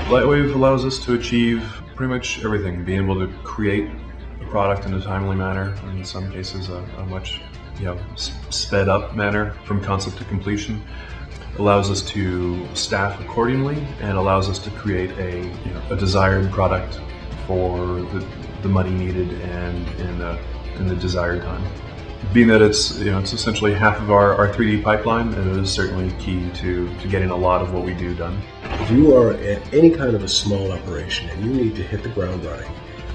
LightWave allows us to achieve pretty much everything, being able to create a product in a timely manner, and in some cases a much sped up manner from concept to completion. Allows us to staff accordingly and allows us to create a desired product for the money needed and in the desired time. Being that it's essentially half of our 3D pipeline, it is certainly key to getting a lot of what we do done. If you are at any kind of a small operation and you need to hit the ground running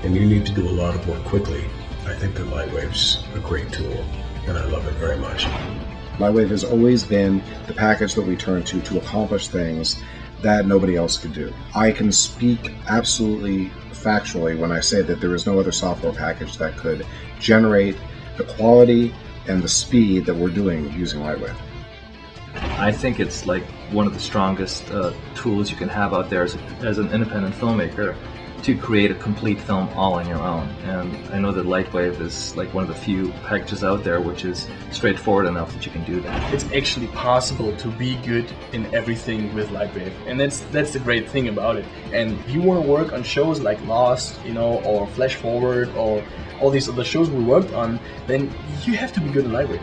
and you need to do a lot of work quickly, I think that LightWave's a great tool and I love it very much. LightWave has always been the package that we turn to accomplish things that nobody else could do. I can speak absolutely factually when I say that there is no other software package that could generate the quality and the speed that we're doing using LightWave. I think it's like one of the strongest tools you can have out there as an independent filmmaker to create a complete film all on your own. And I know that LightWave is like one of the few packages out there which is straightforward enough that you can do that. It's actually possible to be good in everything with LightWave, and that's the great thing about it. And if you want to work on shows like Lost, or Flash Forward, or all these other shows we worked on, then you have to be good in LightWave.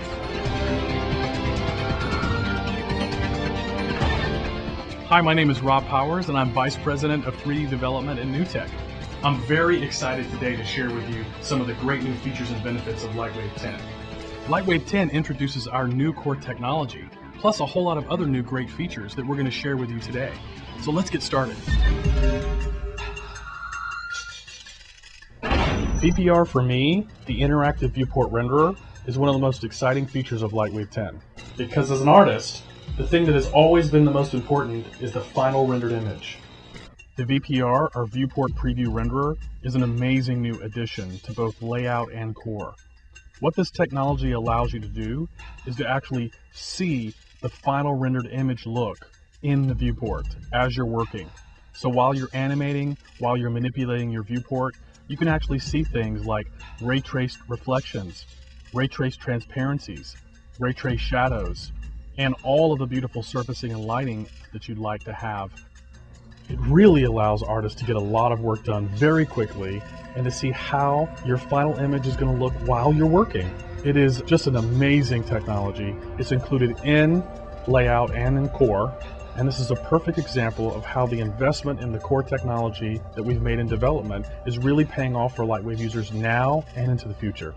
Hi, my name is Rob Powers and I'm Vice President of 3D Development at NewTek. I'm very excited today to share with you some of the great new features and benefits of LightWave 10. LightWave 10 introduces our new core technology, plus a whole lot of other new great features that we're going to share with you today. So let's get started. VPR for me, the interactive viewport renderer, is one of the most exciting features of LightWave 10. Because as an artist, the thing that has always been the most important is the final rendered image. The VPR, or Viewport Preview Renderer, is an amazing new addition to both layout and core. What this technology allows you to do is to actually see the final rendered image look in the viewport as you're working. So while you're animating, while you're manipulating your viewport, you can actually see things like ray traced reflections, ray traced transparencies, ray traced shadows, and all of the beautiful surfacing and lighting that you'd like to have. It really allows artists to get a lot of work done very quickly and to see how your final image is going to look while you're working. It is just an amazing technology. It's included in layout and in core, and this is a perfect example of how the investment in the core technology that we've made in development is really paying off for LightWave users now and into the future.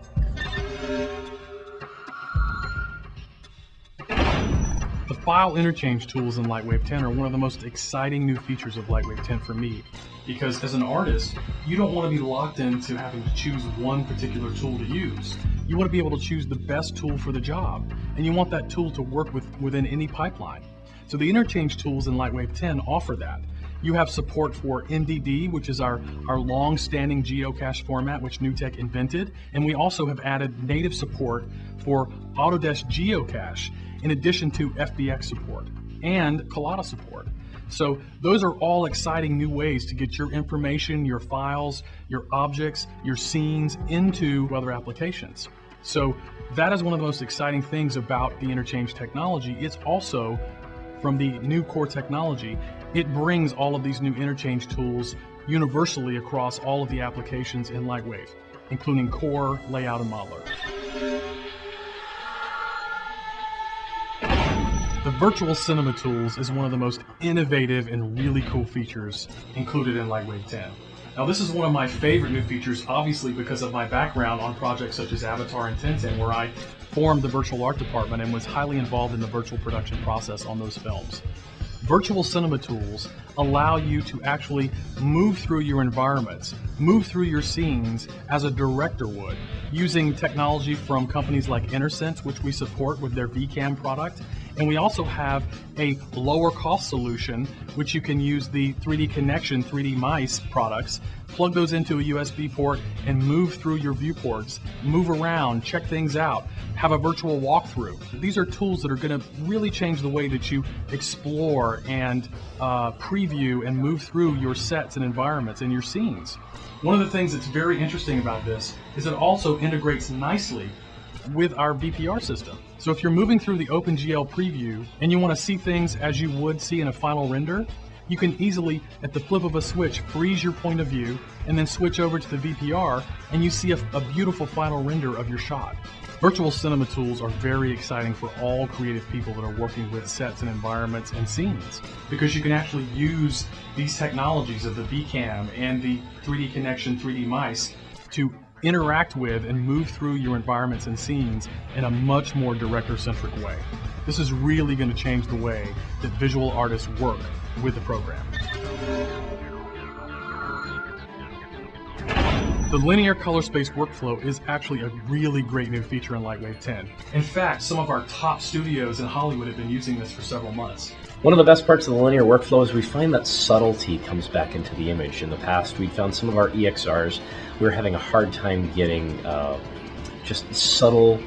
The file interchange tools in LightWave 10 are one of the most exciting new features of LightWave 10 for me, because as an artist, you don't want to be locked into having to choose one particular tool to use. You want to be able to choose the best tool for the job, and you want that tool to work within any pipeline. So the interchange tools in LightWave 10 offer that. You have support for MDD, which is our long-standing GeoCache format, which NewTek invented, and we also have added native support for Autodesk GeoCache, in addition to FBX support and Collada support. So those are all exciting new ways to get your information, your files, your objects, your scenes into other applications. So that is one of the most exciting things about the interchange technology. It's also, from the new core technology, it brings all of these new interchange tools universally across all of the applications in LightWave, including core, layout, and modeler. The Virtual Cinema Tools is one of the most innovative and really cool features included in LightWave 10. Now this is one of my favorite new features, obviously because of my background on projects such as Avatar and Tintin, where I formed the virtual art department and was highly involved in the virtual production process on those films. Virtual Cinema Tools allow you to actually move through your environments, move through your scenes as a director would, using technology from companies like Intersense, which we support with their VCam product. And we also have a lower cost solution, which you can use the 3D Connection 3D Mice products, plug those into a USB port and move through your viewports, move around, check things out, have a virtual walkthrough. These are tools that are going to really change the way that you explore and preview and move through your sets and environments and your scenes. One of the things that's very interesting about this is it also integrates nicely with our VPR system. So if you're moving through the OpenGL preview and you want to see things as you would see in a final render, You can easily, at the flip of a switch, freeze your point of view and then switch over to the VPR, and you see a beautiful final render of your shot. Virtual cinema tools are very exciting for all creative people that are working with sets and environments and scenes, because you can actually use these technologies of the VCam and the 3D Connection 3D mice to interact with and move through your environments and scenes in a much more director-centric way. This is really going to change the way that visual artists work with the program. The linear color space workflow is actually a really great new feature in LightWave 10. In fact, some of our top studios in Hollywood have been using this for several months. One of the best parts of the linear workflow is we find that subtlety comes back into the image. In the past, we found some of our EXRs, we were having a hard time getting just subtle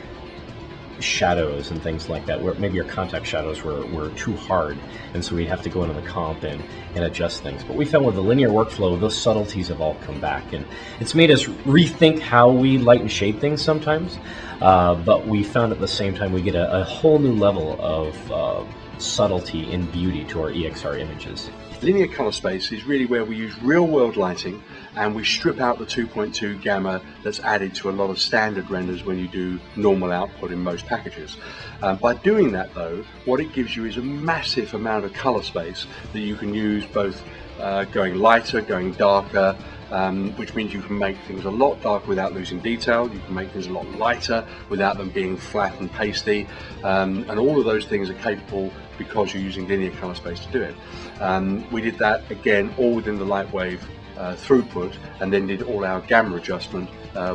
shadows and things like that, where maybe your contact shadows were too hard, and so we'd have to go into the comp and adjust things. But we found with the linear workflow, those subtleties have all come back, and it's made us rethink how we light and shade things sometimes, but we found at the same time we get a whole new level of subtlety and beauty to our EXR images. Linear color space is really where we use real-world lighting and we strip out the 2.2 gamma that's added to a lot of standard renders when you do normal output in most packages. By doing that though, what it gives you is a massive amount of color space that you can use both going lighter, going darker, which means you can make things a lot darker without losing detail. You can make things a lot lighter without them being flat and pasty, and all of those things are capable because you're using linear color space to do it. We did that again all within the LightWave throughput, and then did all our gamma adjustment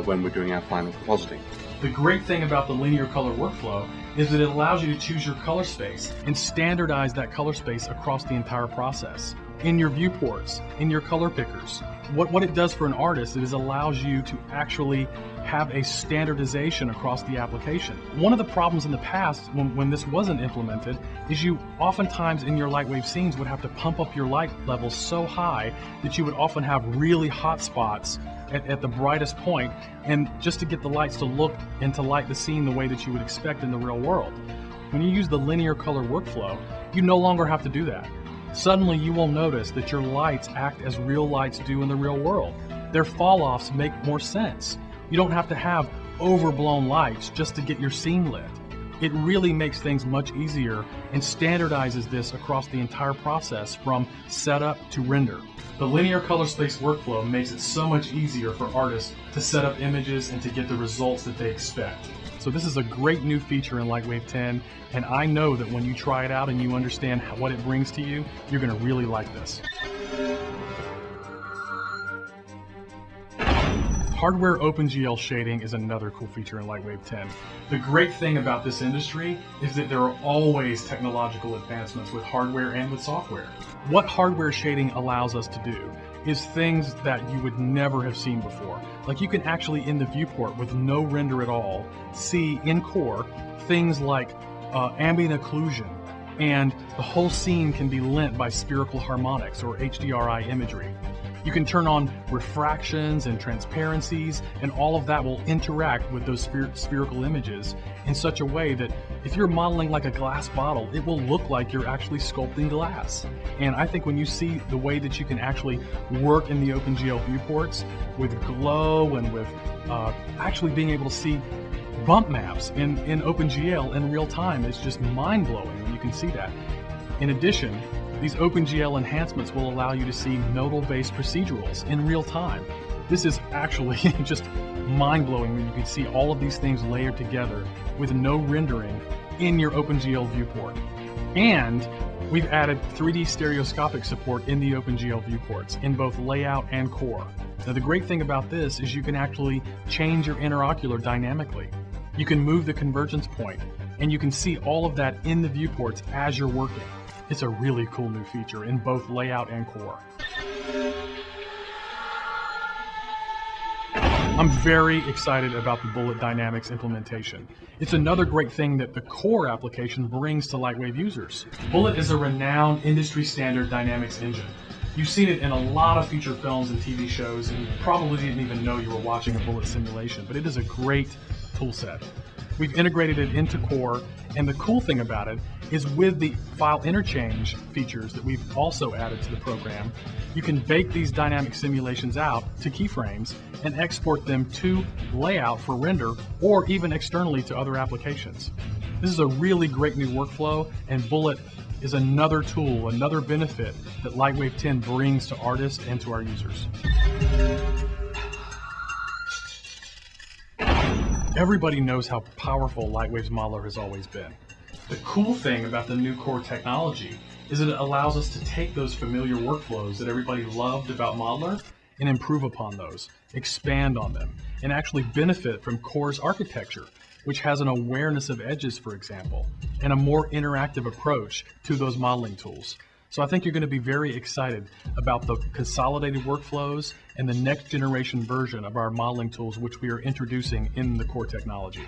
when we're doing our final compositing. The great thing about the linear color workflow is that it allows you to choose your color space and standardize that color space across the entire process. In your viewports, in your color pickers. What it does for an artist is it allows you to actually have a standardization across the application. One of the problems in the past when this wasn't implemented is you oftentimes in your LightWave scenes would have to pump up your light levels so high that you would often have really hot spots at the brightest point, and just to get the lights to look and to light the scene the way that you would expect in the real world. When you use the linear color workflow, you no longer have to do that. Suddenly you will notice that your lights act as real lights do in the real world. Their fall-offs make more sense. You don't have to have overblown lights just to get your scene lit. It really makes things much easier and standardizes this across the entire process from setup to render. The linear color space workflow makes it so much easier for artists to set up images and to get the results that they expect. So this is a great new feature in LightWave 10, and I know that when you try it out and you understand what it brings to you, you're going to really like this. Hardware OpenGL shading is another cool feature in LightWave 10. The great thing about this industry is that there are always technological advancements with hardware and with software. What hardware shading allows us to do is things that you would never have seen before. Like you can actually, in the viewport with no render at all, see in core things like ambient occlusion, and the whole scene can be lent by spherical harmonics or HDRI imagery. You can turn on refractions and transparencies, and all of that will interact with those spherical images in such a way that if you're modeling like a glass bottle, it will look like you're actually sculpting glass. And I think when you see the way that you can actually work in the OpenGL viewports with glow and with actually being able to see bump maps in OpenGL in real time, is just mind-blowing when you can see that. In addition, these OpenGL enhancements will allow you to see nodal-based procedurals in real time. This is actually just mind-blowing when you can see all of these things layered together with no rendering in your OpenGL viewport. And we've added 3D stereoscopic support in the OpenGL viewports in both layout and core. Now the great thing about this is you can actually change your interocular dynamically. You can move the convergence point, and you can see all of that in the viewports as you're working. It's a really cool new feature in both layout and core. I'm very excited about the Bullet Dynamics implementation. It's another great thing that the core application brings to LightWave users. Bullet is a renowned industry standard dynamics engine. You've seen it in a lot of feature films and TV shows, and you probably didn't even know you were watching a Bullet simulation, but it is a great tool set. We've integrated it into Core, and the cool thing about it is with the file interchange features that we've also added to the program, you can bake these dynamic simulations out to keyframes and export them to layout for render or even externally to other applications. This is a really great new workflow, and Bullet is another tool, another benefit that LightWave 10 brings to artists and to our users. Everybody knows how powerful LightWave's modeler has always been. The cool thing about the new Core technology is that it allows us to take those familiar workflows that everybody loved about Modeler and improve upon those, expand on them, and actually benefit from Core's architecture, which has an awareness of edges, for example, and a more interactive approach to those modeling tools. So I think you're going to be very excited about the consolidated workflows and the next generation version of our modeling tools, which we are introducing in the Core technology.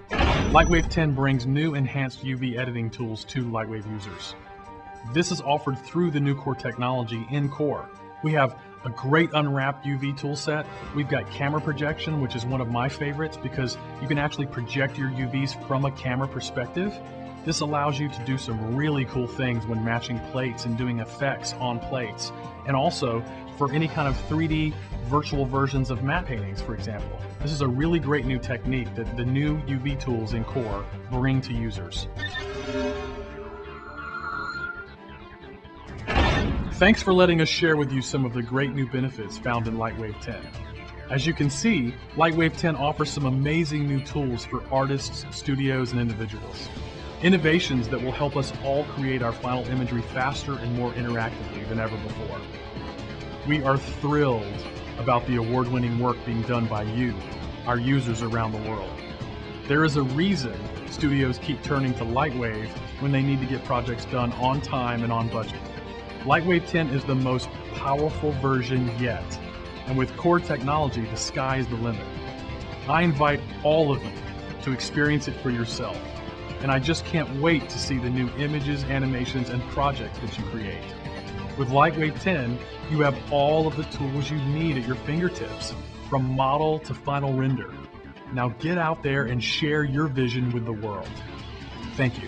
LightWave 10 brings new enhanced UV editing tools to LightWave users. This is offered through the new Core technology in Core. We have a great unwrapped UV tool set. We've got camera projection, which is one of my favorites because you can actually project your UVs from a camera perspective. This allows you to do some really cool things when matching plates and doing effects on plates, and also for any kind of 3D virtual versions of matte paintings, for example. This is a really great new technique that the new UV tools in Core bring to users. Thanks for letting us share with you some of the great new benefits found in LightWave 10. As you can see, LightWave 10 offers some amazing new tools for artists, studios, and individuals. Innovations that will help us all create our final imagery faster and more interactively than ever before. We are thrilled about the award-winning work being done by you, our users around the world. There is a reason studios keep turning to LightWave when they need to get projects done on time and on budget. LightWave 10 is the most powerful version yet, and with Core technology, the sky is the limit. I invite all of you to experience it for yourself, and I just can't wait to see the new images, animations, and projects that you create. With LightWave 10, you have all of the tools you need at your fingertips, from model to final render. Now get out there and share your vision with the world. Thank you.